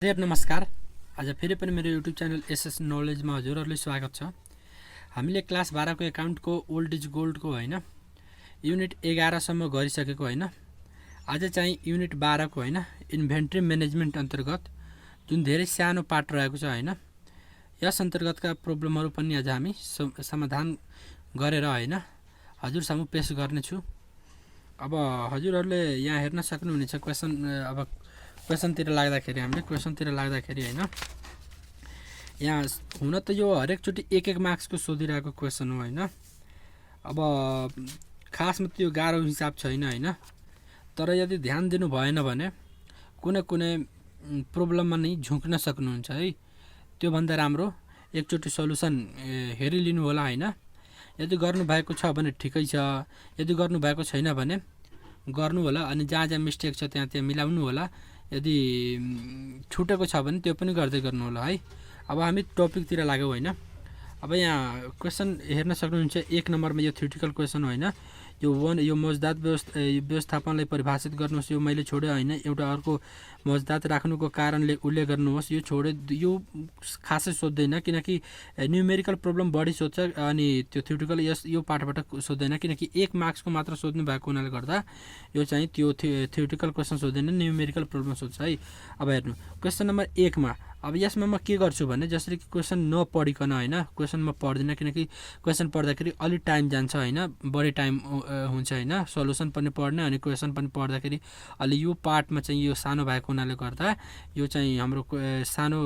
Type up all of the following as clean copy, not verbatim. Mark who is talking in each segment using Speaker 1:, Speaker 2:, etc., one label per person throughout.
Speaker 1: हजुर नमस्कार। आज फेरि पनि मेरो युट्युब च्यानल एसएस नलेजमा हजुरहरूले स्वागत छ। हामीले क्लास 12 को एकाउन्टको ओल्ड इज गोल्डको हैन युनिट 11 सम्म गरिसकेको हैन। आज चाहिँ युनिट 12 को हैन इन्भेन्ट्री म्यानेजमेन्ट अन्तर्गत जुन धेरै सानो पार्ट रहेको छ हैन, यस अन्तर्गतका प्रब्लमहरू पनि आज हामी समाधान गरेर हैन हजुर सामु पेश गर्ने छु। अब हजुरहरूले यहाँ हेर्न सक्नुहुनेछ क्वेशनतिर लाग्दाखेरि हैन यहाँ हुन त यो हरेक चोटी एक मार्क्सको सोधिरहेको क्वेशन हो हैन। अब खासमा त्यो गाह्रो हिसाब छैन हैन, तर यदि ध्यान दिनु भएन भने कुनै प्रब्लममा नै झुक्न सक्नुहुन्छ है। त्यो भन्दा राम्रो एकचोटी सल्युसन हेरिलिनु होला हैन। यदि गर्नु भएको छ भने ठिकै छ, यदि गर्नु भएको छैन भने गर्नु होला अनि जहाँ मिस्टेक छ त्यहाँ मिलाउनु होला। यदि छुटेको छ भने त्यो पनि गर्दै गर्नु होला है। अब हामी टपिकतिर लाग्यौं हैन। अब यहाँ क्वेशन हेर्न सक्नुहुन्छ 1 नम्बरमा यो थ्योरेटिकल क्वेशन हो हैन। यो मौजदात व्यवस्थापनलाई परिभाषित गर्नुहोस्। यो मैले छोडे हैन। एउटा अर्को मौजदात राख्नुको कारणले उल्लेख गर्नुहोस्। यो छोडे यो खासै सोध्दैन किनकि न्यूमेरिकल प्रब्लम बढी सोध्छ अनि त्यो थ्योरेटिकल यो पार्टबाट सोध्दैन किनकि 1 मार्क्सको मात्र सोध्नु भएको हुनाले गर्दा यो चाहिँ त्यो थ्योरेटिकल क्वेशन सोध्दैन, न्यूमेरिकल प्रब्लम सोध्छ है। अब हेर्नु क्वेशन नम्बर 1 मा अब यसमा म के गर्छु भने जसरी कि क्वेशन नपढिकन हैन, क्वेशन म पढ्दिन किनकि क्वेशन पढ्दाखेरि अलि टाइम जान्छ हैन, बढी टाइम हुन्छ हैन। सल्युसन पनि पढ्ने अनि क्वेशन पनि पढ्दाखेरि अलि यो पार्टमा चाहिँ यो सानो भएको हुनाले गर्दा यो चाहिँ हाम्रो सानो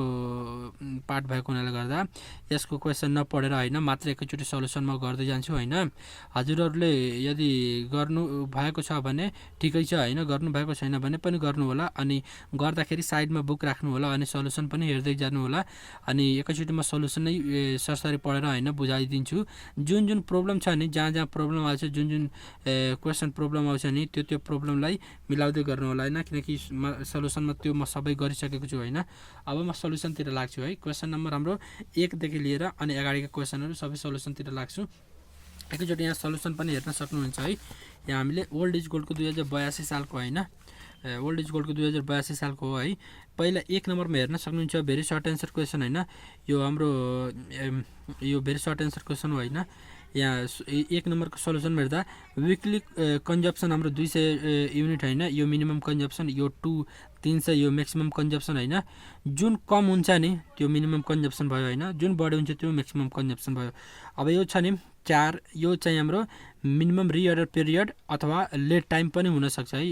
Speaker 1: पार्ट भएको हुनाले गर्दा यसको क्वेशन नपढेर हैन मात्र एकैचोटी सल्युसन म गर्दै जान्छु हैन। हजुरहरूले यदि गर्नु भएको छ भने ठिकै छ हैन, गर्नु भएको छैन भने पनि गर्नु होला अनि गर्दाखेरि साइडमा बुक राख्नु होला अनि सल्युसन पनि हेर्दै जानु होला अनि एकैचोटी म सल्युसन नै सरसरी पढेर हैन बुझाइदिन्छु। जुन प्रब्लम छ नि, जहाँ प्रब्लम आउँछ, जुन क्वेशन प्रब्लम आउँछ नि त्यो प्रब्लमलाई मिलाउँदै गर्नु होला हैन किनकि सल्युसनमा त्यो म सबै गरिसकेको छु हैन। अब म सल्युसनतिर लाग्छु है। क्वेशन नम्बर हाम्रो 1 देखि लिएर अनि अगाडिका क्वेशनहरु सबै सल्युसनतिर लाग्छु। एकैचोटी यहाँ सल्युसन पनि हेर्न सक्नुहुन्छ है। यहाँ हामीले ओल्ड इज गोल्डको 2082 सालको हैन, ओल्ड इज गोल्डको 2082 सालको हो है। पहिला 1 नम्बरमा हेर्न सक्नुहुन्छ भेरी सर्ट एन्सर क्वेशन हैन। यो हाम्रो यो भेरी सर्ट एन्सर क्वेशन हो हैन। यहाँ 1 नम्बरको सल्युसनमा हेर्दा विकली कन्जम्पसन हाम्रो 200 युनिट हैन, यो मिनिमम कन्जम्पसन, यो 300 यो म्याक्सिमम कन्जम्पसन हैन। जुन कम हुन्छ नि त्यो मिनिमम कन्जम्पसन भयो हैन, जुन बढी हुन्छ त्यो म्याक्सिमम कन्जम्पसन भयो। अब यो छ नि 4, यो चाहिँ हाम्रो मिनिमम रिअर्डर पिरियड अथवा लेट टाइम पनि हुन सक्छ है।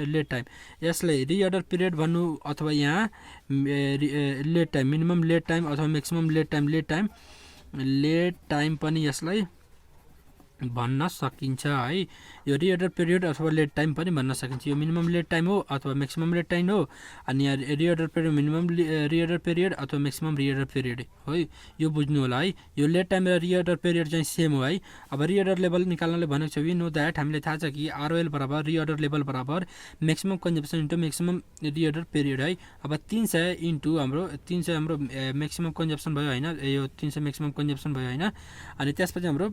Speaker 1: लेट टाइम यसलाई रिअर्डर पिरियड भन्नु अथवा यहाँ lead time, minimum lead time अथवा म्याक्सिमम लेट टाइम पनि यसलाई भन्न सकिन्छ है। यो रिअर्डर पिरियड अथवा लेट टाइम पनि भन्न सकिन्छ। यो मिनिमम लेट टाइम हो अथवा म्याक्सिमम लेट टाइम हो अनि यहाँ reorder period minimum reorder period अथवा म्याक्सिमम रिअर्डर पिरियड हो। यो बुझ्नु होला है। यो लेट टाइम र रिअर्डर पिरियड चाहिँ सेम हो है। अब रिअर्डर लेभल निकाल्नले भनेको छ वी नो दैट, हामीले थाहा छ कि आरओएल बराबर रिअर्डर लेभल बराबर maximum consumption into maximum reorder period है। अब 300 इन्टु हाम्रो 300 हाम्रो म्याक्सिमम कन्जम्पसन भयो हैन, यो 300 म्याक्सिमम कन्जम्पसन भयो हैन। अनि त्यसपछि हाम्रो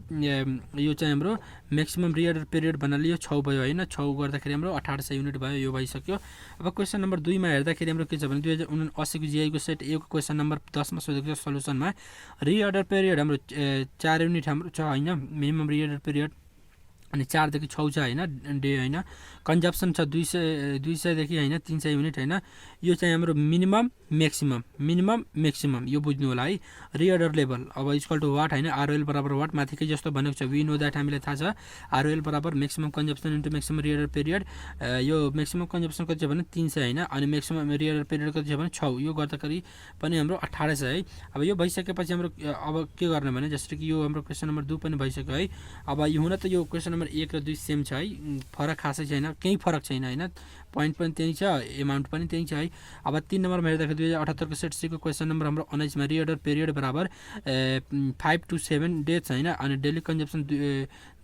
Speaker 1: यो चाहिँ हाम्रो म्याक्सिमम रिअर्डर पिरियड भन्नाले यो 6 भयो हैन। 6 गर्दाखेरि हाम्रो 1800 युनिट भयो, यो भइसक्यो। अब क्वेशन नम्बर 2 मा हेर्दाखेरि हाम्रो के छ भने 2079 को जीआई को सेट ए को क्वेशन नम्बर 10 मा सोधेको छ सल्युसनमा रिअर्डर पिरियड हाम्रो 4 युनिट हाम्रो छ हैन, मिनिमम रिअर्डर पिरियड अनि 4 देखि 6 छ हैन डे हैन। कन्जम्पसन छ 200 देखि हैन 300 युनिट हैन। यो चाहिँ हाम्रो मिनिमम म्याक्सिमम यो बुझ्नु होला है। रिअर्डर लेभल अब इक्वल टु वाट हैन, आरओएल बराबर वाट, माथिकै जस्तो भनेको छ वी नो दैट, हामीलाई थाहा छ आरओएल बराबर maximum consumption into maximum reorder period. यो म्याक्सिमम कन्जम्पसन कति छ भने 300 हैन अनि म्याक्सिमम रिअर्डर पिरियड कति छ भने 6, यो गर्दाखेरि पनि हाम्रो 1800 है। अब यो भइसकेपछि हाम्रो अब के गर्ने भने जस्तो कि यो हाम्रो क्वेशन नम्बर 2 पनि भइसक्यो है। अब यो हुन त यो क्वेशन नम्बर 1 र 2 सेम छ है, फरक खासै छैन, केही फरक छैन हैन। पोइन्ट पनि त्यही छ, एमाउन्ट पनि त्यही छ है। अब 3 नम्बरमा हेर्दाखेरि 2078 को सेट सी को क्वेशन नम्बर हाम्रो 19 मा रिअर्डर पिरियड बराबर 5 to 7 डेज हैन अनि डेली कन्जम्पसन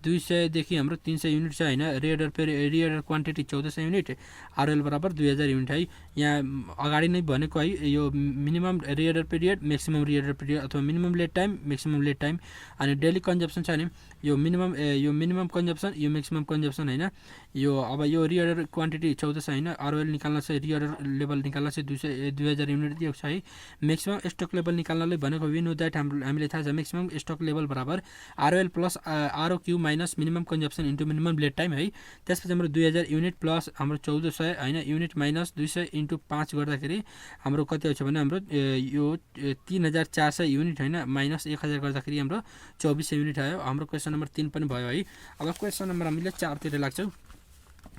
Speaker 1: 200 देखि हाम्रो 300 युनिट छ हैन। रिअर्डर क्वान्टिटी 1400 युनिट, आरओएल बराबर 2000 युनिट है। यहाँ अगाडि नै भनेको है, यो minimum reorder period, maximum reorder period अथवा minimum lead time, maximum lead time. अनि डेली कन्जम्सन छ नि, यो मिनिमम कन्जम्सन, यो म्याक्सिमम कन्जम्सन हैन। यो अब यो रिअर्डर क्वान्टिटी 1400 हैन, आरओएल निकाल्न चाहिँ रिअर्डर लेभल निकाल्न चाहिँ 2000 युनिट दिएको छ है। म्याक्सिमम स्टक लेभल निकाल्नलाई भनेको वी नो दैट हामीले थाहा छ म्याक्सिमम स्टक लेभल बराबर ROL plus ROQ minus minimum consumption into minimum lead time है। त्यसपछि हाम्रो 2000 युनिट प्लस हाम्रो 1400 हैन युनिट माइनस 200 इन्टु 5 गर्दाखेरि हाम्रो कति आउँछ भने हाम्रो यो 3400 युनिट हैन माइनस 1000 गर्दाखेरि हाम्रो 2400 युनिट आयो। हाम्रो क्वेसन नम्बर 3 पनि भयो है। अब क्वेसन नम्बर हामीले 4 तिर लाग्छौँ।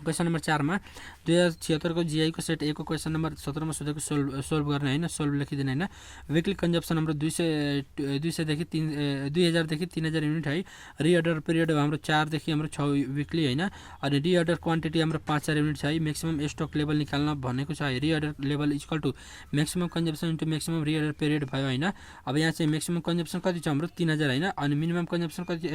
Speaker 1: क्वेसन नम्बर 4 मा 2076 को जीआई को सेट ए को क्वेसन नम्बर 17 मा सोधेको सोल्भ गर्ने हैन, सोल्भ लेखिदिनु हैन। विकली कन्जम्सन हाम्रो 200 देखि 2000 देखि 3000 युनिट है। रिअर्डर पिरियड हाम्रो 4 देखि हाम्रो 6 विकली हैन। अनि रिअर्डर क्वान्टिटी हाम्रो 5000 युनिट छ है। म्याक्सिमम स्टक लेभल निकाल्न भनेको छ है। Reorder level equal to maximum consumption into maximum reorder period भयो हैन। अब यहाँ चाहिँ म्याक्सिमम कन्जम्सन कति छ हाम्रो 3000 हैन। अनि मिनिमम कन्जम्सन कति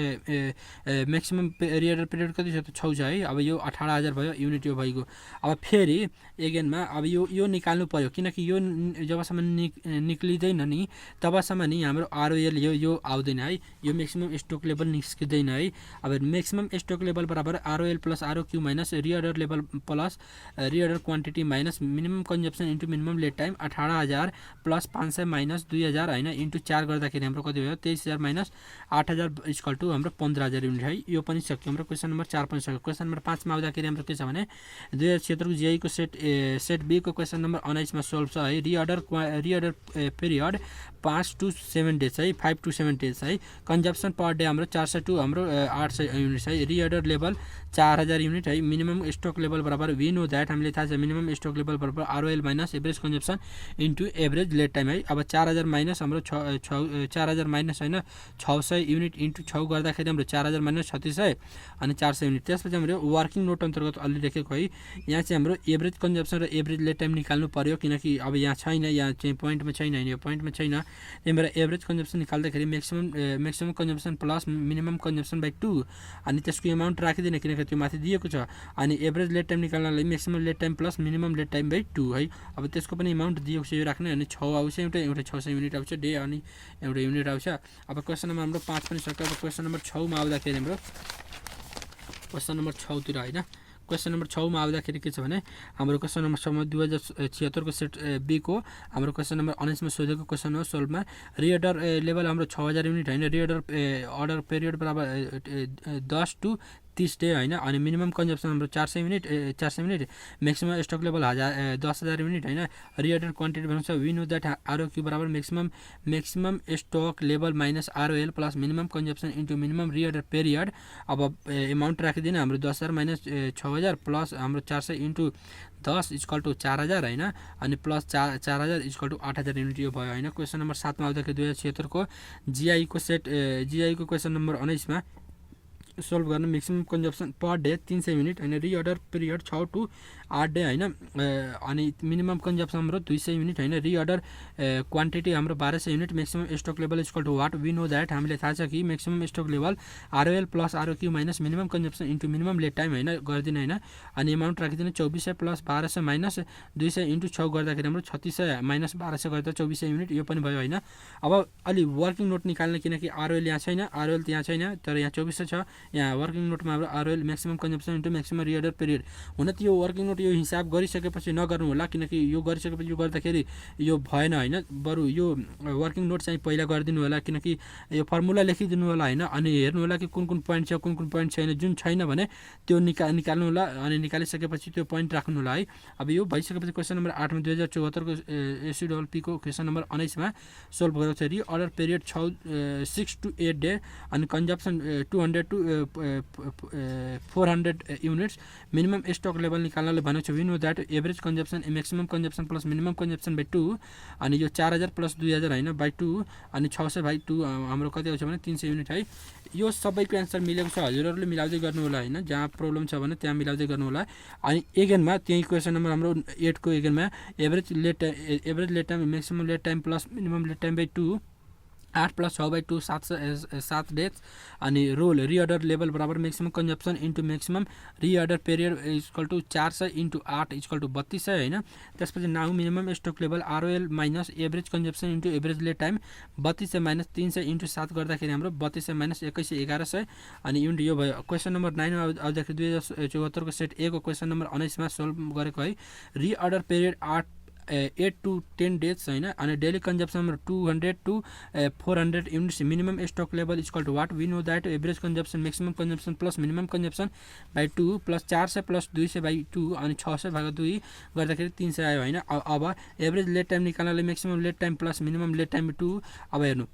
Speaker 1: म्याक्सिमम रिअर्डर पिरियड कति छ त 6 छ है। अब यो 18000 भयो युनिट यो भइगयो। अब फेरि एगेनमा अब यो निकाल्नु पर्यो, किनकि यो जबसम्म निक्लिँदैन नि तबसम्म नि हाम्रो आरओएल यो आउँदैन है। यो म्याक्सिमम स्टक लेभल निस्किँदैन है। अब म्याक्सिमम स्टक लेभल बराबर ROL plus ROQ minus reorder level plus reorder quantity minus minimum consumption into minimum lead time 18000 plus 500 minus 2000 हैन इन्टु 4 गर्दाखेरि हाम्रो कति भयो 23000 माइनस 8000 इक्वल टु हाम्रो 15000 युनिट है। यो पनि सक्यो। हाम्रो क्वेसन नम्बर 4 पनि सक्यो। क्वेसन नम्बर 5 मा आउँदाखेरि हाम्रो के छ भने 2076 को जीआई को सेट बी को क्वेसन नम्बर 19 मा सोल्भ छ है। रिअर्डर पिरियड 5 to 7 डेज है, 5 to 7 डेज है। कन्जम्सन पर डे हाम्रो 400 टु हाम्रो 800 युनिट है। रिअर्डर लेभल 4000 युनिट है। मिनिमम स्टक लेभल बराबर वी नो दैट हामीले थाहा छ मिनिमम स्टक लेभल बराबर ROL minus average consumption into average lead time है। अब 4000 माइनस हाम्रो 4000 माइनस हैन 600 युनिट इन्टु 6 गर्दाखेरि हाम्रो 4000 माइनस 3600 अनि 400 युनिट। त्यसपछि हाम्रो वर्किङ नोट अन्तर्गत अलि लेखेको है। यहाँ चाहिँ हाम्रो एभरेज कन्जम्सन र एभरेज लेड टाइम निकाल्नु पर्यो, किनकि अब यहाँ छैन, यहाँ चाहिँ पोइन्टमा छैन, यो पोइन्टमा छैन। त्यही भएर एभरेज कन्जम्सन निकाल्दाखेरि maximum consumption plus minimum consumption by 2 अनि त्यसको एमाउन्ट राखिदिने किनकि त्यो माथि दिएको छ। अनि एभरेज लेड टाइम निकाल्नलाई maximum lead time plus minimum lead time by 2 है। अब त्यसको पनि एमाउन्ट दिएको छ यो राख्ने। अनि 6 आउँछ एउटा 600 युनिट आउँछ डे अनि एउटा युनिट आउँछ। अब क्वेसन नम्बर हाम्रो 5 पनि सक्यो। अब क्वेसन नम्बर 6 मा आउँदाखेरि हाम्रो क्वेसन नम्बर 6 तिर हैन। क्वेसन नम्बर 6 मा आउँदाखेरि के छ भने हाम्रो क्वेसन नम्बर 6 मा 2076 को सेट बी को हाम्रो क्वेसन नम्बर 19 मा सोधेको क्वेसन हो सोल्भमा। रिअर्डर लेभल हाम्रो 6000 युनिट हैन। रिअर्डर अर्डर पिरियड बराबर 10 to 30 डे हैन। अनि मिनिमम कन्जम्सन हाम्रो 400 unit maximum stock level 10000 unit हैन। रिअर्डर क्वान्टिटी भन्छ वी नो दैट आरओक्यू बराबर maximum stock level minus ROL plus minimum consumption into minimum reorder period. अब amount राखिदिन हाम्रो 10000 माइनस 6000 प्लस हाम्रो 400 इन्टु 10 इक्वल टु 4000 हैन। अनि प्लस 4000 इक्वल टु 8000 युनिट यो भयो हैन। क्वेसन नम्बर 7 मा आउँदाखेरि 2076 को जीआई को क्वेसन नम्बर 19 मा सोल्भ गर्न maximum consumption per day 300 unit हैन। रिअर्डर पिरियड 6 to 8 डे हैन। अनि मिनिमम कन्जम्सन हाम्रो 200 युनिट हैन। रिअर्डर क्वान्टिटी हाम्रो 1200 unit. Maximum stock level equal to what we know that हामीले थाहा छ कि maximum stock level ROL plus ROQ minus minimum consumption into minimum lead time हैन गरिदिन हैन। अनि एमाउन्ट राखिदिन 2400 प्लस 1200 माइनस 200 इन्टु 6 गर्दाखेरि हाम्रो 3600 माइनस 1200 गर्दा 2400 युनिट यो पनि भयो हैन। अब अलि वर्किङ नोट निकाल्ने किनकि आरओएल यहाँ छैन, आरओएल यहाँ छैन तर यहाँ 2400 छ। यहाँ वर्किङ नोटमा हाम्रो ROL maximum consumption into maximum reorder period हुन त यो वर्किङ नोट यो हिसाब गरिसकेपछि नगर्नु होला, किनकि यो गरिसकेपछि यो गर्दाखेरि यो भएन हैन। बरु यो वर्किङ नोट चाहिँ पहिला गरिदिनु होला, किनकि यो फर्मुला लेखिदिनु होला हैन। अनि हेर्नु होला कि कुन पोइन्ट छ कुन पोइन्ट छैन। जुन छैन भने त्यो निकाल्नु होला। अनि निकालिसकेपछि त्यो पोइन्ट राख्नु होला है। अब यो भइसकेपछि क्वेसन नम्बर 8 मा 2074 को एसडब्ल्युपी को क्वेसन नम्बर 19 मा सोल्भ गरेको छ। रिअर्डर पिरियड 6 to 8 डे अनि consumption 200 to 400 units. Minimum stock level निकाल्नले भनेको छ we know that average consumption maximum consumption plus minimum consumption by 2 अनि यो 4000 प्लस 2000 हैन बाई 2 अनि 600 बाई 2 हाम्रो कति आउँछ भने 300 युनिट है। यो सबैको एन्सर मिलेको छ। हजुरहरूले मिलाउँदै गर्नु होला हैन। जहाँ प्रब्लम छ भने त्यहाँ मिलाउँदै गर्नु होला। अनि एगेनमा त्यही क्वेसन नम्बर हाम्रो 8 को एगेनमा average lead time maximum lead time plus minimum lead time by 2 8 + 6/2 7 days अनि रोल रिअर्डर लेभल बराबर maximum consumption into maximum reorder period equal to 400 × 8 equal to 3200 होइन। त्यसपछि now minimum stock level ROL minus average consumption into average lead time 3200 - 300 × 7 गर्दाखेरि हाम्रो 3200 - 2100 1100 अनि unit यो भयो। Question number 9 मा आउँदाखेरि 2074 को सेट ए को क्वेसन नम्बर 19 मा सोल्भ गरेको है। रिअर्डर पिरियड 8 to 10 डेज होइन अनि daily consumption number 200 to 400 units minimum stock level equal to what we know that average consumption maximum consumption plus minimum consumption by 2 plus 400 + 200/2 अनि 600/2 गर्दाखेरि 300 आयो होइन। अब एभरेज लेड टाइम निकाल्नलाई maximum lead time plus minimum lead time 2 अब हेर्नु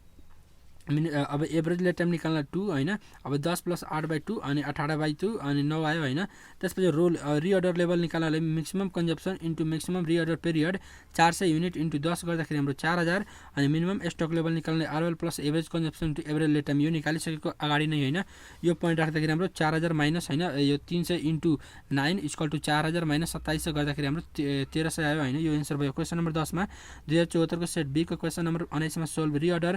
Speaker 1: अब average lead time निकाल्न 2 होइन। अब 10 + 8/2 अनि 18/2 अनि 9 आयो होइन। त्यसपछि रोल रिअर्डर लेभल निकाल्नलाई maximum consumption into maximum reorder period 400 unit into 10 गर्दाखेरि हाम्रो 4000 अनि मिनिमम स्टक लेभल निकाल्ने ROL plus average consumption into average lead time यो निकालिसकेको अगाडि नै होइन। यो पोइन्ट राख्दाखेरि हाम्रो 4000 माइनस होइन यो 300 × 9 इक्वल टु 4000 - 2700 गर्दाखेरि हाम्रो 1300 आयो होइन। यो एन्सर भयो। क्वेसन नम्बर 10 मा 2074 को सेट बी को क्वेसन नम्बर 19 मा solve reorder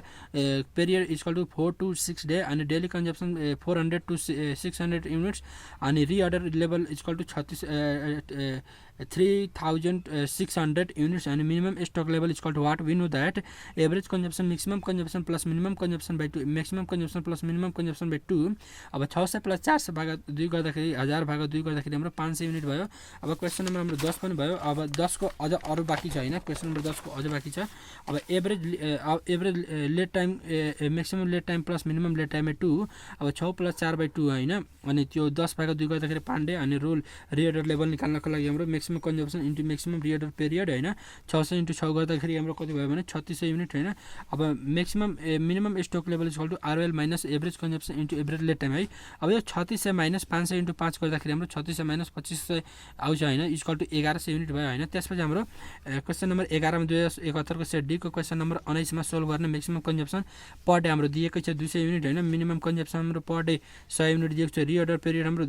Speaker 1: period equal to 4 to 6 day अनि डेली कन्जम्सन 400 to 600 युनिट्स अनि reorder level equal to 3600 units अनि minimum stock level equal to what we know that average consumption maximum consumption plus minimum consumption by 2 maximum consumption plus minimum consumption by 2 अब 600 + 400/2 गर्दाखेरि 1000/2 गर्दाखेरि हाम्रो 500 unit भयो। अब question number हाम्रो 10 पनि भयो। अब 10 को अझ अरू बाँकी छ होइन। क्वेसन नम्बर 10 को अझ बाँकी छ। अब average lead time maximum lead time plus minimum lead time 2 अब 6 + 4/2 होइन अनि त्यो 10/2 गर्दाखेरि 5 डे अनि रोल रिअर्डर लेभल निकाल्नको लागि हाम्रो maximum consumption into maximum reorder period होइन 600 × 6 गर्दाखेरि हाम्रो कति भयो भने 3600 युनिट होइन। अब maximum minimum stock level equal to ROL minus average consumption into average lead time है। अब यो 3600 - 500 × 5 गर्दाखेरि हाम्रो 3600 - 2500 आउँछ होइन इक्वल टु 1100 युनिट भयो होइन। त्यसपछि हाम्रो क्वेसन नम्बर 11 मा 2071 को सेट डी को क्वेसन नम्बर 19 मा सोल्भ गर्ने म्याक्सिमम कन्जम्सन पर डे हाम्रो दिएकै छ 200 युनिट होइन। मिनिमम कन्जम्सन हाम्रो पर डे 100 युनिट दिएको छ। रिअर्डर पिरियड हाम्रो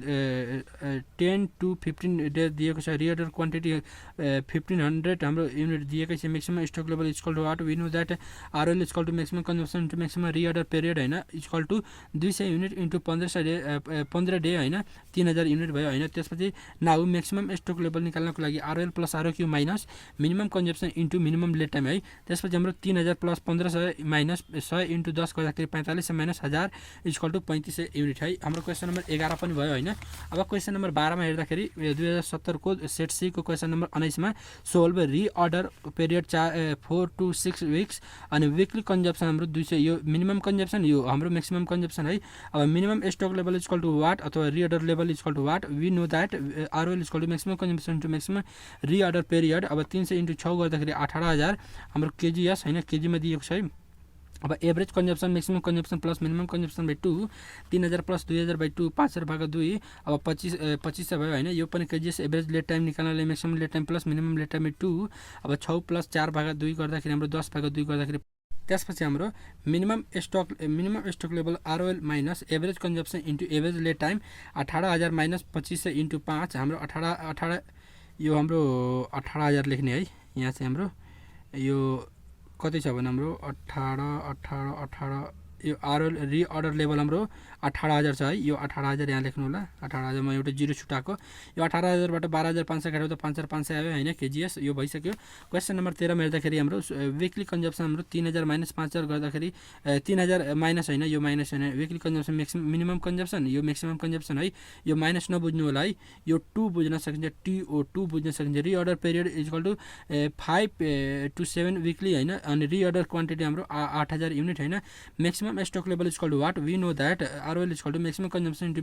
Speaker 1: 10 to 15 डेज दिएको छ। रिअर्डर क्वान्टिटी 1500 हाम्रो युनिट दिएकै छ। Maximum stock level equal to what we know that ROL equal to maximum consumption into maximum reorder period होइन equal to 200 unit into 15 day होइन 3000 युनिट भयो होइन। त्यसपछि नाउ म्याक्सिमम स्टक लेभल निकाल्नको लागि ROL plus ROQ minus minimum consumption into minimum lead time है। त्यसपछि हाम्रो 3000 + 1500 माइनस 100 × 10 गर्दाखेरि 4500 - 1000 इक्वल टु 3500 युनिट है। हाम्रो क्वेसन नम्बर 11 पनि भयो होइन। अब क्वेसन नम्बर 12 मा हेर्दाखेरि 2070 को सेट सी को क्वेसन नम्बर 19 मा solve reorder period 4 to 6 weeks अनि विकली कन्जम्सन हाम्रो 200 यो मिनिमम कन्जम्सन यो हाम्रो म्याक्सिमम कन्जम्सन है। अब minimum stock level equal to what अथवा reorder level equal to what we know that ROL equal to maximum consumption into maximum reorder period अब 300 × 6 गर्दाखेरि 18000 हाम्रो केजिएस होइन केजीमा दिएको छ है। अब average consumption maximum consumption plus minimum consumption by 2 3000 + 2000/2 5000/2 अब 2500 भयो होइन। यो पनि केजिएस एभरेज लेड टाइम निकाल्नलाई maximum lead time plus minimum lead time 2 अब 6 + 4/2 गर्दाखेरि हाम्रो 10/2 गर्दाखेरि त्यसपछि हाम्रो minimum stock level ROL minus average consumption into average lead time 18000 - 2500 × 5 हाम्रो 18 यो हाम्रो 18000 लेख्ने है। यहाँ चाहिँ हाम्रो यो कति छ भने हाम्रो 18 यो आरओएल रिअर्डर लेभल हाम्रो 18000 छ है। यो 18000 यहाँ लेख्नु होला। 18000 मा एउटा जिरो छुटाएको यो 18000 बाट 12500 काट्यो त 5500 आयो होइन केजिएस यो भइसक्यो। क्वेसन नम्बर 13 मा हेर्दाखेरि हाम्रो विकली कन्जम्सन हाम्रो 3000 - 5000 गर्दाखेरि 3000 माइनस होइन यो माइनस होइन विकली कन्जम्सन म्याक्सिमम मिनिमम कन्जम्सन यो म्याक्सिमम कन्जम्सन है। यो माइनस नबुझ्नु होला है। यो 2 बुझ्न सकिन्छ TO2 बुझ्न सकिन्छ। Reorder period equal to 5 to 7 weekly होइन अनि रिअर्डर क्वान्टिटी हाम्रो 8000 युनिट होइन। Maximum stock level equal to what we know that ROL equal to maximum consumption into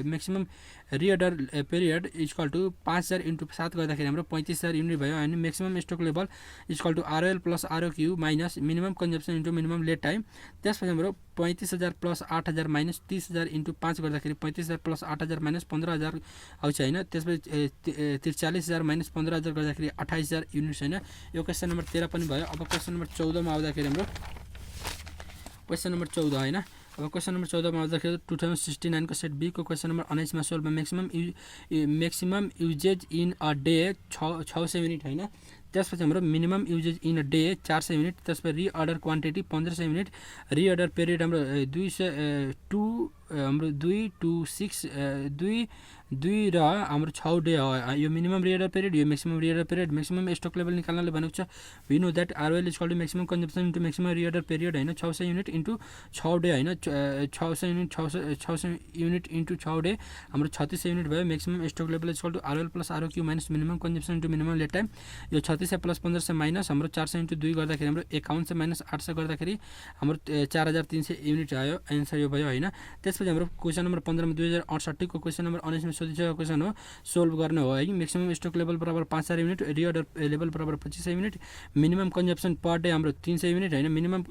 Speaker 1: maximum reorder period equal to 5000 × 7 गर्दाखेरि हाम्रो 35000 युनिट भयो अनि maximum stock level equal to ROL plus ROQ minus minimum consumption into minimum lead time. त्यसपछि हाम्रो 35000 + 8000 minus 30000 × 5 गर्दाखेरि 35000 + 8000 minus 15000 आउँछ होइन। त्यसपछि 43000 माइनस 15000 गर्दाखेरि 28000 युनिट्स होइन। यो क्वेसन नम्बर 13 पनि भयो। अब क्वेसन नम्बर 14 मा आउँदाखेरि हाम्रो क्वेसन नम्बर 14 होइन। अब क्वेसन नम्बर 14 मा आउँदाखेरि 2069 को सेट बी को क्वेसन नम्बर 19 मा solve maximum usages in a day 600 unit होइन। त्यसपछि हाम्रो minimum usages in a day 400 unit, त्यसपछि reorder quantity 1500 unit, reorder period हाम्रो 2 हाम्रो 2 to 6 2 र हाम्रो 6 डे हो यो मिनिमम रिअर्डर पिरियड, यो maximum reorder period. Maximum stock level निकाल्नले भनेको छ we know that ROL is equal to maximum consumption into maximum reorder period होइन, 600 युनिट इन्टु 6 डे होइन, 600 युनिट इन्टु 6 डे हाम्रो 3600 युनिट भयो। Maximum stock level is equal to ROL plus ROQ minus minimum consumption into minimum lead time. यो 3600 plus 1500 minus हाम्रो 400 into 2 गर्दाखेरि हाम्रो 5100 minus 800 गर्दाखेरि हाम्रो 4300 युनिट आयो, एन्सर यो भयो होइन। त्यसपछि हाम्रो क्वेसन नम्बर 15 मा 2068 को क्वेसन नम्बर 19 मा सोधिसकेको क्वेसन हो, सोल्भ गर्न हो है। म्याक्सिमम स्टक लेभल बराबर 5000 युनिट, रिअर्डर लेभल बराबर 2500 unit, minimum consumption per day हाम्रो 300 युनिट होइन, मिनिमम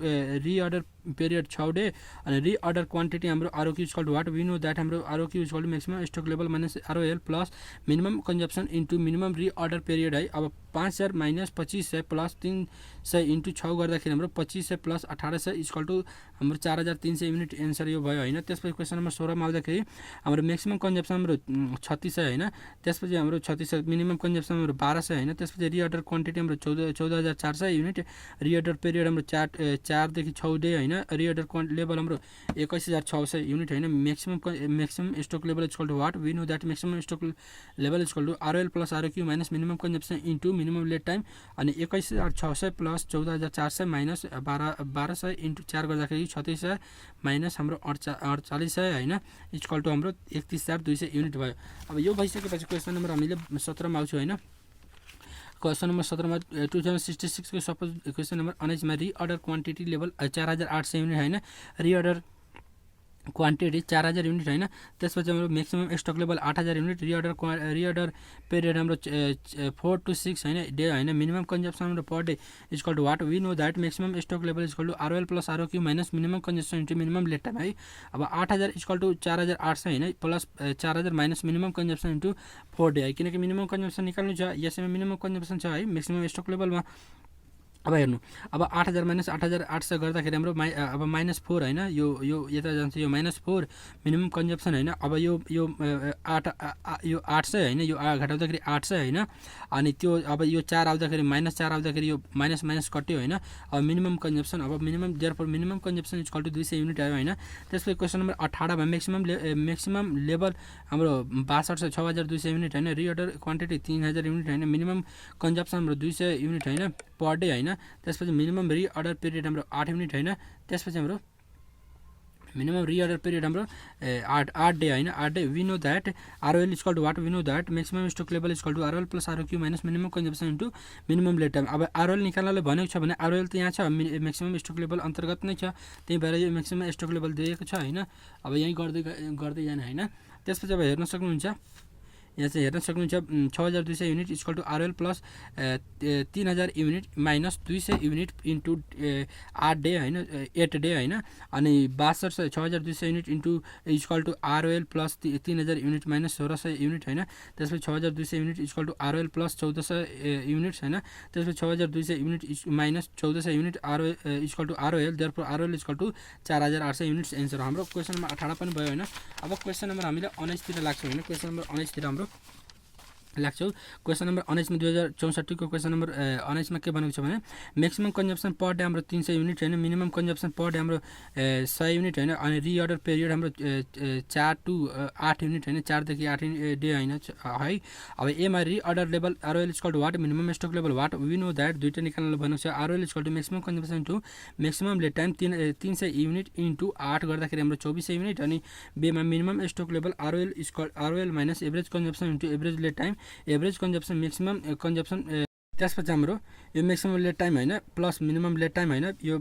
Speaker 1: रिअर्डर पिरियड 6 डे अनि रिअर्डर क्वान्टिटी हाम्रो ROQ equal to what we know that हाम्रो ROQ equal to maximum stock level minus ROL plus minimum consumption into minimum reorder period है। अब 5000 minus 2500 plus 300 into 6 गर्दाखेरि हाम्रो 2500 plus 1800 equal to हाम्रो 4300 unit, answer यो भयो होइन। त्यसपछि क्वेसन नम्बर 16 मा आउँदाखेरि हाम्रो म्याक्सिमम कन्जम्सन हाम्रो 3600 होइन, त्यसपछि हाम्रो 3600 मिनिमम कन्जम्सन हाम्रो 1200 होइन, त्यसपछि रिअर्डर क्वान्टिटी हाम्रो 14400 युनिट, रिअर्डर पिरियड हाम्रो 4 देखि 6 डे होइन, रिअर्डर लेभल हाम्रो 21600 युनिट होइन। Maximum stock level equal to what we know that maximum stock level equal to ROL plus ROQ minus minimum consumption into minimum lead time अनि 21600 plus 14400 minus 1200 into 4 गर्दाखेरि 3600 minus हाम्रो 4800 होइन equal to हाम्रो 31200 unit भयो। अब यो भइसकेपछि question number हामीले 17 मा आउँछौँ होइन। क्वेसन नम्बर 17 मा 2066 को सपोज क्वेसन नम्बर 19 मा रिअर्डर क्वान्टिटी लेभल 4800 युनिट होइन, रिअर्डर क्वान्टिटी 4000 युनिट होइन, त्यसपछि हाम्रो maximum stock level 8000 unit, reorder period हाम्रो 4 to 6 होइन डे होइन, मिनिमम कन्जम्सन हाम्रो per day equal to what we know that maximum stock level equal to ROL plus ROQ minus minimum consumption into minimum lead time है। अब 8000 equal to 4800 होइन plus 4000 minus minimum consumption into 4 day है, किनकि minimum consumption निकाल्नु छ, यसमा minimum consumption छ है म्याक्सिमम स्टक लेभलमा। अब हेर्नु अब 8000 माइनस 8800 गर्दाखेरि हाम्रो अब -4 होइन, यो यता जान्छ, यो -4 मिनिमम कन्जम्सन होइन। अब यो 800 होइन, यो घटाउँदाखेरि 800 होइन अनि त्यो अब यो 4 आउँदाखेरि -4 आउँदाखेरि यो माइनस माइनस कट्यो होइन। अब मिनिमम कन्जम्सन अब minimum consumption equal to 200 unit आयो होइन। त्यसपछि क्वेसन नम्बर 18 मा म्याक्सिमम लेभल हाम्रो 62 6200 युनिट होइन, रिअर्डर क्वान्टिटी 3000 युनिट होइन, मिनिमम कन्जम्सन हाम्रो 200 युनिट होइन पर डे होइन, त्यसपछि मिनिमम रिअर्डर पिरियड हाम्रो 8 युनिट होइन, त्यसपछि हाम्रो मिनिमम रिअर्डर पिरियड हाम्रो 8 डे होइन, 8 day we know that ROL equal to what we know that maximum stock level equal to ROL plus ROQ minus minimum consumption into minimum lead time. अब ROL निकाल्नले भनेको छ भने ROL त यहाँ छ, म्याक्सिमम स्टक लेभल अन्तर्गत नै छ, त्यही भएर यो म्याक्सिमम स्टक लेभल दिएको छ होइन। अब यहीँ गर्दै जाने होइन। त्यसपछि अब हेर्न सक्नुहुन्छ, यहाँ चाहिँ हेर्न सक्नुहुन्छ 6200 unit equal to ROL plus 3000 unit minus 200 unit into 8 day होइन 8 डे होइन अनि 62 6200 unit into equal to ROL plus 3000 unit minus 1600 unit होइन, त्यसपछि 6200 unit equal to ROL plus 1400 units होइन, त्यसपछि 6200 unit minus 1400 unit ROL equal to ROL therefore ROL equal to 4800 units, answer हाम्रो question number 18 पनि भयो होइन। अब क्वेसन नम्बर हामीले 19 तिर लाग्छौँ होइन, क्वेसन नम्बर 19 तिर हाम्रो लाग्छौँ। क्वेसन नम्बर 19 मा 2064 को क्वेसन नम्बर 19 मा के भनेको छ भने म्याक्सिमम कन्जम्सन पर डे हाम्रो 300 युनिट होइन, मिनिमम कन्जम्सन पर डे हाम्रो 100 युनिट होइन अनि रिअर्डर पिरियड हाम्रो 4 to 8 युनिट होइन, 4 देखि 8 डे होइन है। अब एमा reorder level ROL equal to what minimum stock level what we know that दुईटा निकाल्न भनेको छ, ROL equal to maximum consumption into maximum lead time 300 unit into 8 गर्दाखेरि हाम्रो 2400 युनिट अनि बेमा minimum stock level ROL minus average consumption into average lead time, average consumption maximum consumption, त्यसपछि हाम्रो यो म्याक्सिमम लेट टाइम होइन प्लस मिनिमम लेट टाइम होइन, यो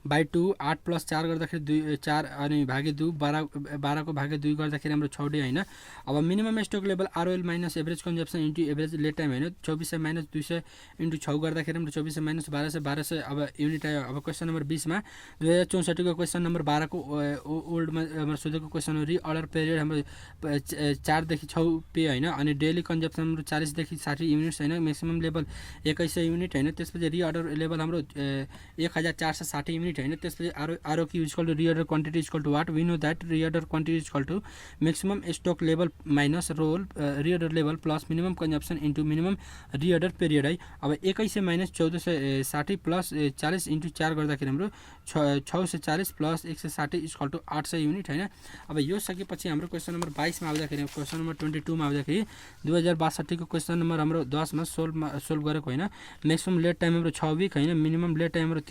Speaker 1: बाई 2 8 प्लस 4 गर्दाखेरि 2 4 अनि भागे 2 12 को भागे 2 गर्दाखेरि हाम्रो 6 डे होइन। अब minimum stock level ROL minus average consumption into average lead time होइन, 2400 माइनस 200 इन्टु 6 गर्दाखेरि हाम्रो 2400 माइनस 1200 अब युनिट आयो। अब क्वेसन नम्बर 20 मा 2064 को क्वेसन नम्बर 12 को ओल्डमा हाम्रो सोधेको क्वेसन हो, रिअर्डर पिरियड हाम्रो 4 देखि 6 पे होइन अनि डेली कन्जम्सन हाम्रो 40 देखि 60 युनिट्स होइन, म्याक्सिमम लेभल 2100 युनिट हैन। त्यसपछि रिअर्डर लेभल हाम्रो 1460 युनिट हैन। त्यसपछि ROQ equal to reorder quantity equal to what we know that reorder quantity equal to maximum stock level minus ROL reorder level plus minimum consumption into minimum reorder period है। अब 2100 minus 1460 plus 40 into 4 गर्दाखेरि हाम्रो 640 plus 160 equal to 800 unit हैन। अब यो सकेपछि हाम्रो question number 22 मा आउँदाखेरि क्वेसन नम्बर 22 मा आउँदाखेरि 2062 को क्वेसन नम्बर हाम्रो 10 मा सोल्भ गरेको हैन। मैक्सिमम लेट टाइम हाम्रो 6 वीक हैन। मिनिमम लेट टाइम हाम्रो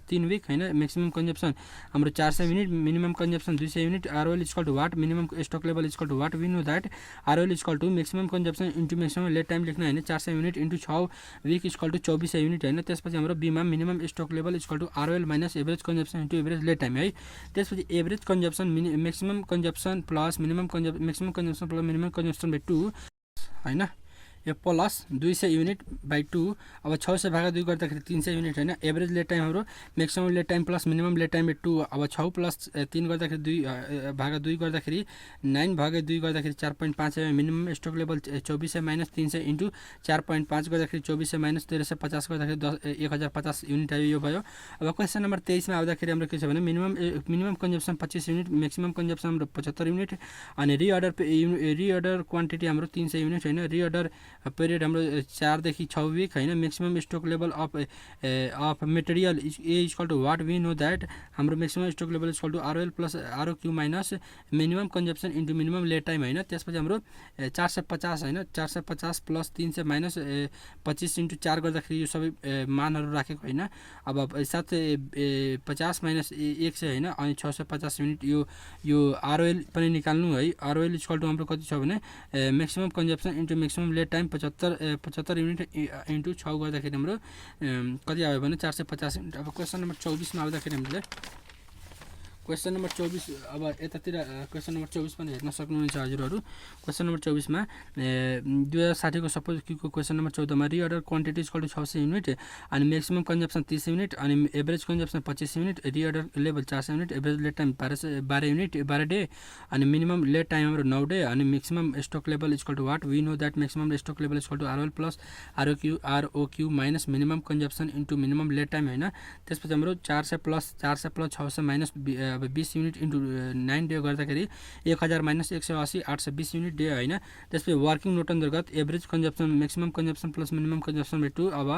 Speaker 1: 3 वीक हैन। मैक्सिमम कन्जम्पसन हाम्रो 400 unit, minimum consumption 200 unit. ROL equal to what minimum stock level equal to what we know that ROL equal to maximum consumption into maximum lead time लेख्न हैन। 400 unit into 6 week equal to 2400 unit हैन। त्यसपछि हाम्रो बीमा minimum stock level equal to ROL minus average consumption into average lead time है। त्यसपछि average consumption maximum consumption plus minimum consumption plus minimum consumption by 2 हैन। यो प्लस 200 युनिट बाइ 2। अब 600 भागा 2 गर्दाखेरि 300 युनिट हैन। एभरेज लेट टाइम हाम्रो maximum lead time plus minimum lead time by 2। अब 6 प्लस 3 गर्दाखेरि 2 भागा 2 गर्दाखेरि 9 भागा 2 गर्दाखेरि 4.5 minimum stock level 2400 minus 300 into 4.5 गर्दाखेरि 2400 माइनस 1350 गर्दाखेरि 1050 युनिट आयो। यो भयो। अब क्वेसन नम्बर 23 मा आउँदाखेरि हाम्रो के छ भने minimum consumption 25 unit, maximum consumption हाम्रो 75 युनिट अनि रिअर्डर क्वान्टिटी हाम्रो 300 युनिट हैन। रिअर्डर पिरियड हाम्रो 4 देखि 6 वीक हैन। Maximum stock level of material A equal to what we know that हाम्रो maximum stock level equal to ROL plus ROQ minus minimum consumption into minimum lead time हैन। त्यसपछि हाम्रो 450 हैन। 450 plus 300 minus 25 into 4 गर्दाखेरि यो सबै मानहरु राखेको हैन। अब 750 माइनस 100 हैन अनि 650 युनिट यो आरओएल पनि निकाल्नु है। आरओएल इक्वल टु हाम्रो कति छ भने maximum consumption into maximum lead time 75 unit into 6 गर्दाखेरि हाम्रो कति आयो भने 450 युनिट। अब क्वेसन नम्बर 24 मा आउँदाखेरि हामीले क्वेसन नम्बर 24 अब यतातिर क्वेसन नम्बर 24 पनि हेर्न सक्नुहुन्छ हजुरहरू। क्वेसन नम्बर 24 मा 2060 को सपोज को क्वेसन नम्बर 14 मा reorder quantity equal to 600 unit अनि मैक्सिमम कन्जम्पसन 30 युनिट अनि average consumption 25 unit. Reorder level 400 unit, average lead time 12 unit 12 day अनि मिनिमम लेट टाइम हाम्रो 9 डे अनि maximum stock level equal to what we know that maximum stock level equal to ROL plus ROQ minus minimum consumption into minimum lead time हैन। त्यसपछि हाम्रो 400 plus 600 minus 20 unit into 9 day गर्दाखेरि 1000 minus 180 820 unit day हैन। त्यसपछि working note अन्तर्गत average consumption maximum consumption plus minimum consumption by 2। अब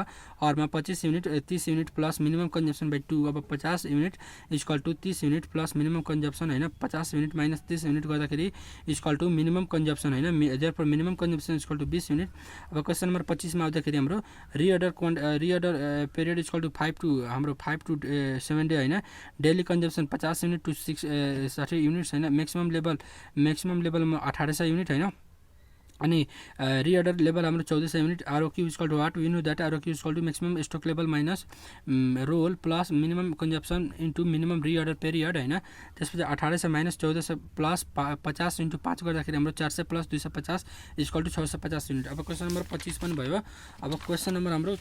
Speaker 1: अरमा 25 unit 30 unit plus minimum consumption by 2। अब 50 unit equal to 30 unit plus minimum consumption हैन। 50 unit minus 30 unit गर्दाखेरि equal to minimum consumption हैन। Therefore minimum consumption equal to 20 unit. अब question number 25 मा आउँदाखेरि हाम्रो reorder period equal to 5 to हाम्रो 5 to 7 day हैन। Daily consumption 50 unit to 60 units हैन। मैक्सिमम लेभल 1800 युनिट हैन अनि रिअर्डर लेभल हाम्रो 1400 unit. ROQ equal to what we know that ROQ equal to maximum stock level minus ROL plus minimum consumption into minimum reorder period हैन। त्यसपछि 1800 minus 1400 plus 50 into 5 गर्दाखेरि हाम्रो 400 plus 250 equal to 650 unit. अब question number 25 पनि भयो। अब question number हाम्रो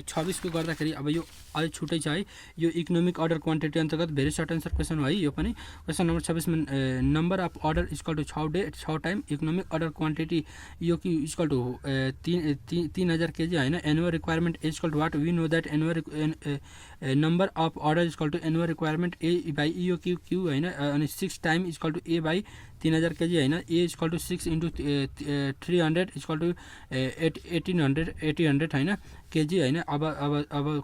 Speaker 1: 26 को गर्दाखेरि अब यो अलि छुटै छ है। यो इकोनोमिक अर्डर क्वान्टिटी अन्तर्गत भेरी सर्ट आन्सर क्वेसन हो है। यो पनि क्वेसन नम्बर 26 मा number of order equal to 6 time economic order quantity यो कि इक्वल टु 3000 केजी हैन। Annual requirement equal to what we know that annual number of order equal to annual requirement A by E O Q हैन अनि 6 time equal to A by 3000 KG हैन। A equal to 6 into 300 equal to 1800 हैन KG हैन। अब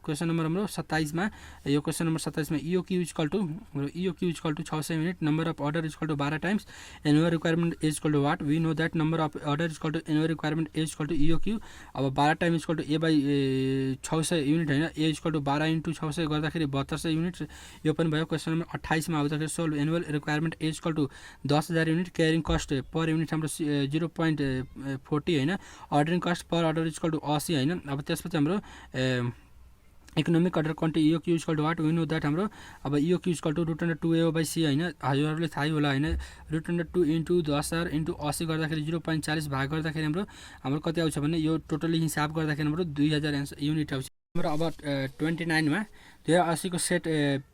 Speaker 1: question number हाम्रो 27 मा यो question number 27 मा E O Q equal to 600 unit. Number of order equal to 12 times annual requirement equal to what we know that number of order equal to annual requirement equal to E O Q. अब 12 time equal to A by 600 unit हैन। A equal to 12 into 600 गर्दाखेरि 7200 unit. यो पनि भयो। Question number 28 मा आउँदाखेरि solve annual requirement equal to 10000 unit. Carrying cost per unit हाम्रो 0.40 हैन। Ordering cost per order equal to 80 हैन। अब त्यसपछि हाम्रो economic order quantity E O Q equal to what we know that हाम्रो अब E O Q equal to √2 by C हैन। हजुरहरूले थाहै होला हैन। √2 इन्टु 10000 इन्टु 80 गर्दाखेरि 0.40 भाग गर्दाखेरि हाम्रो कति आउँछ भने यो टोटली हिसाब गर्दाखेरि हाम्रो 2000 युनिट आउँछ। हाम्रो अब 29 मा 2080 को सेट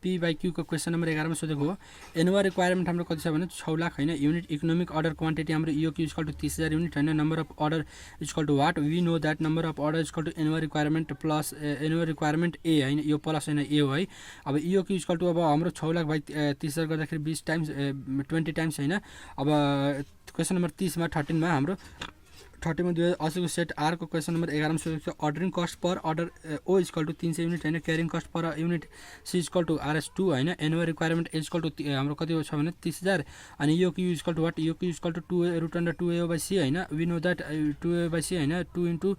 Speaker 1: पी बाई क्यू को क्वेसन नम्बर 11 में सोधेको हो। एनुअल रिक्वायरमेंट हाम्रो कति छ भने 6 लाख हैन। यूनिट इकोनोमिक अर्डर क्वान्टिटी हाम्रो ईओक्यू इक्वल टु 30,000 यूनिट हैन। Number of order equal to what we know that number of order equal to annual requirement plus annual requirement A हैन, यो प्लस हैन ए हो है। अब ईओक्यू इक्वल टु अब हाम्रो 6 लाख बाई 30,000 गर्दाखेरि 20 टाइम्स 20 टाइम्स हैन। अब क्वेसन नम्बर 30 मा 13 मा हाम्रो 30 में 2080 को सेट आर को क्वेश्चन नंबर 11 में सोधेको छ। Ordering cost per order O equal to 300 unit हैन। Carrying cost per unit C equal to RS2 हैन। Annual requirement A equal to हाम्रो कति छ भने 30,000 अनि EOQ equal to what EOQ equal to 2 root under 2A by C हैन। We know that 2A by C हैन 2 into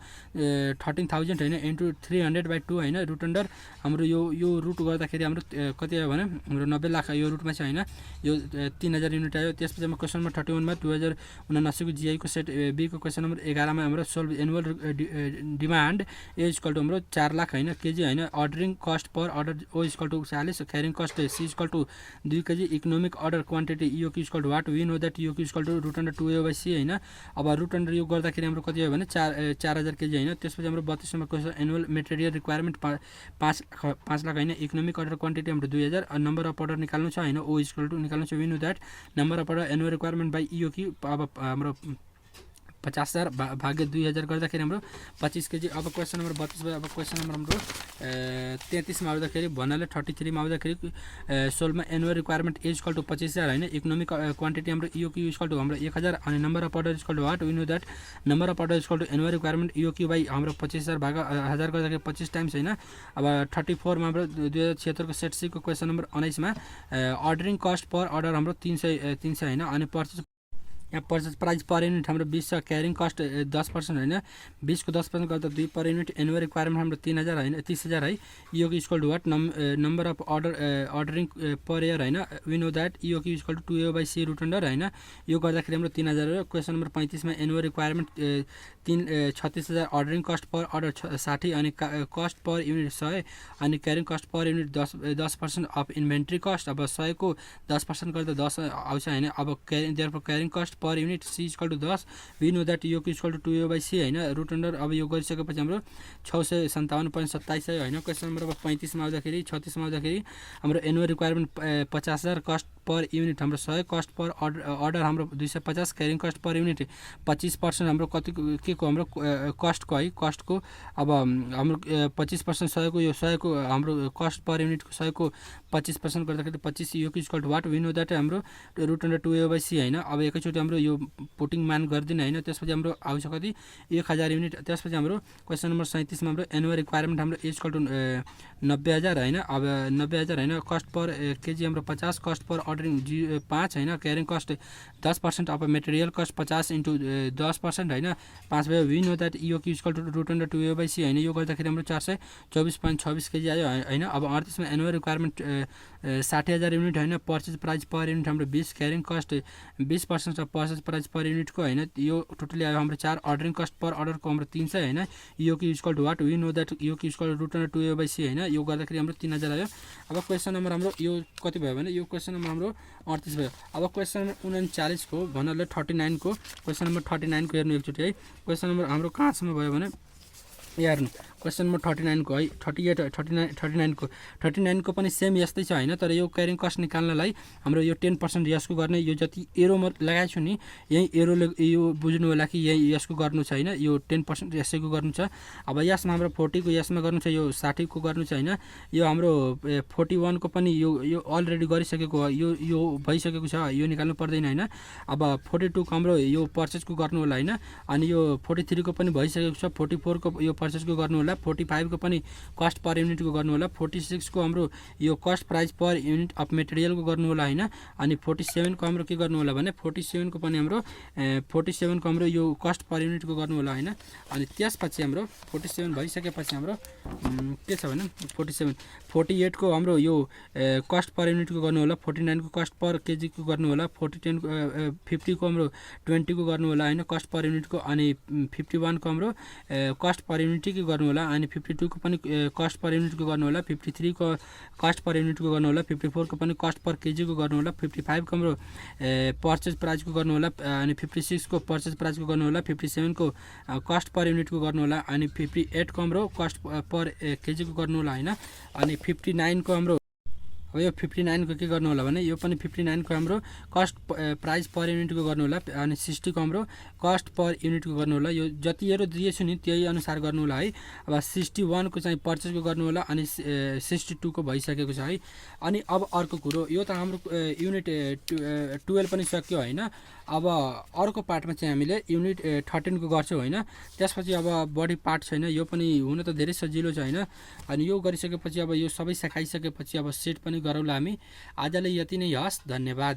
Speaker 1: 13,000 हैन into 300 by 2 हैन रुट अन्डर हाम्रो यो रुट गर्दाखेरि हाम्रो कति आयो भने हाम्रो 90 लाख यो रुटमा छ हैन। यो 3000 युनिट आयो। त्यसपछि हाम्रो क्वेसन नम्बर 31 मा 2079 को जीआई को सेट बी को क्वेसन नम्बर 11 में हाम्रो solve annual demand A equal to हाम्रो 4 लाख हैन केजी हैन। Ordering cost per order O equal to 40। Carrying cost C equal to 2 KG. Economic order quantity EOQ equal to what we know that EOQ equal to root under 2A by C हैन। अब root under यो गर्दाखेरि हाम्रो कति हो भने 4000 KG हैन। त्यसपछि हाम्रो 32 number question annual material requirement 5 lakh हैन। इकोनोमिक अर्डर क्वान्टिटी हाम्रो 2000। नम्बर अफ अर्डर निकाल्नु छ हैन। ओ इक्वल टु निकाल्नु छ we know that number of order annual requirement by EOQ अब हाम्रो 50,000 भाग्य 2000 गर्दाखेरि हाम्रो 25 केजी। अब क्वेसन नम्बर 32 अब क्वेसन नम्बर हाम्रो 33 मा आउँदाखेरि भन्नाले 33 मा आउँदाखेरि 16 मा annual requirement A equal to 25,000 हैन। इकोनोमिक क्वान्टिटी हाम्रो ईओक्यू इक्वल टु हाम्रो 1000 अनि number of order equal to what we know that number of order equal to annual requirement EOQ by हाम्रो 25,000 भाग 1000 गर्दाखेरि 25 टाइम्स हैन। अब 34 मा हाम्रो 2076 को सेट सी को क्वेसन नम्बर 19 मा अर्डरिङ कस्ट पर अर्डर हाम्रो 300 हैन अनि परचेज यहाँ परचेज प्राइस पर युनिट हाम्रो 20 छ। क्यारिङ कस्ट 10% हैन। 20 को 10% गर्दा 2 पर युनिट। एनुअल रिक्वायरमेन्ट हाम्रो 3000 हैन 30,000 है। EOQ equal to what number of ordering per year हैन। We know that EOQ equal to 2A by C root under हैन। यो गर्दाखेरि हाम्रो 3000 हो। क्वेसन नम्बर 35 मा annual requirement 36,000 ordering cost per order 60 अनि कस्ट पर युनिट 100 अनि carrying cost per unit 10% of inventory cost. अब 100 को 10% गर्दा 10 आउँछ हैन। अब carrying cost per unit C equal to 10 we know that EOQ equal to 2A by C हैन root under. अब यो गरिसकेपछि हाम्रो 657.27 हैन। क्वेसन नम्बर 35 मा आउँदाखेरि 36 मा आउँदाखेरि हाम्रो annual requirement 50,000 cost per unit हाम्रो 100 कस्ट पर अर्डर हाम्रो 250 क्यारिङ कस्ट पर युनिट 25% हाम्रो कति के को हाम्रो कस्टको है कस्टको। अब हाम्रो 25% 100 को यो 100 को हाम्रो कस्ट पर युनिटको 100 को 25% गर्दाखेरि 25 EOQ equal to what we know that हाम्रो root under 2A by C हैन। अब एकैचोटि हाम्रो यो पुटिङ मान गर्दिन हैन। त्यसपछि हाम्रो आउँछ कति 1000 युनिट। त्यसपछि हाम्रो क्वेसन नम्बर 37 मा हाम्रो एनुअल रिक्वायरमेन्ट हाम्रो ए इक्वल टु 90,000 हैन। अब 90,000 हैन। कस्ट पर केजी हाम्रो 50 कस्ट पर अर्डरिङ 5 हैन। क्यारिङ कस्ट 10% अब मेटेरियल कस्ट 50 इन्टु 10% हैन 5 भयो। We know that EOQ equal to root under 2A by C हैन। यो गर्दाखेरि हाम्रो 424.26 केजी आयो हैन। अब 38 मा एनुअल रिक्वायरमेन्ट 60,000 युनिट हैन। पर्चेज प्राइस पर युनिट हाम्रो 20 carrying cost 20% of purchase price per युनिटको हैन। यो टोटली आयो हाम्रो 4 अर्डरिङ कस्ट पर अर्डरको हाम्रो 300 हैन। EOQ equal to what we know that EOQ equal to root under 2A by C हैन। यो गर्दाखेरि हाम्रो 3000 आयो। अब क्वेसन नम्बर हाम्रो यो कति भयो भने यो क्वेसन नम्बर हाम्रो 38 भयो। अब क्वेसन नम्बर 39 को भन्नाले 39 को क्वेसन नम्बर 39 को हेर्नु एकचोटि है। क्वेसन नम्बर हाम्रो कहाँसम्म भयो भने हेर्नु क्वेसन नम्बर 39 को है 39 को पनि सेम यस्तै छ हैन। तर यो क्यारिङ कस्ट निकाल्नलाई हाम्रो यो 10% यसको गर्ने यो जति एरो म लगाएको छु नि यही एरोले यो बुझ्नु होला कि यही यसको गर्नु छ हैन। यो 10% यसैको गर्नु छ। अब यसमा हाम्रो 40 को यसमा गर्नु छ यो 60 को गर्नु छ हैन। यो हाम्रो 41 को पनि यो अलरेडी गरिसकेको हो। यो भइसकेको छ यो निकाल्नु पर्दैन हैन। अब 42 को हाम्रो यो पर्चेजको गर्नु होला हैन। अनि यो 43 को पनि भइसकेको छ। 44 को यो पर्चेजको गर्नु होला। 45 को पनि कस्ट पर युनिट को गर्नु होला। 46 को हाम्रो यो cost price per unit of material को गर्नु होला हैन। अनि 47 को हाम्रो के गर्नु होला भने 47 को पनि हाम्रो 47 को हाम्रो यो कस्ट पर युनिट को गर्नु होला हैन। अनि त्यसपछि हाम्रो 47 भइसकेपछि हाम्रो के छ भने 48 को हाम्रो यो कस्ट पर युनिट को गर्नु होला। 49 को कस्ट पर केजी को गर्नु होला। 50 को हाम्रो 20 को गर्नु होला हैन कस्ट पर युनिट को। अनि 51 को हाम्रो कस्ट पर युनिट के गर्नु होला होला अनि 52 को पनि कस्ट पर युनिटको गर्नु होला, 53 को कस्ट पर युनिटको गर्नु होला, 54 को पनि कस्ट पर केजीको गर्नु होला, 55 को हाम्रो पर्चेज प्राइसको गर्नु होला अनि 56 को पर्चेज प्राइसको गर्नु होला, 57 को कस्ट पर युनिटको गर्नु होला अनि 58 को हाम्रो कस्ट पर केजीको गर्नु होला हैन। अनि 59 को हाम्रो अब यो 59 को के गर्नु होला भने यो पनि 59 को हाम्रो कस्ट प्राइस पर युनिटको गर्नु होला अनि 60 को हाम्रो कस्ट पर युनिटको गर्नु होला। यो जति हेरो दिएछु नि त्यही अनुसार गर्नु होला है। अब 61 को चाहिँ पर्चेजको गर्नु होला अनि 62 को भइसकेको छ है। अनि अब अर्को कुरो यो त हाम्रो युनिट 12 पनि सक्यो हैन। अब अर्को पार्टमा चाहिँ हामीले युनिट 13 को गर्छौं हैन। त्यसपछि अब बडी पार्ट छैन, यो पनि हुन त धेरै सजिलो छ हैन। अनि यो गरिसकेपछि अब यो सबै सकाइसकेपछि अब सेट पनि गरौँला हामी। आजले यति नै हस्, धन्यवाद।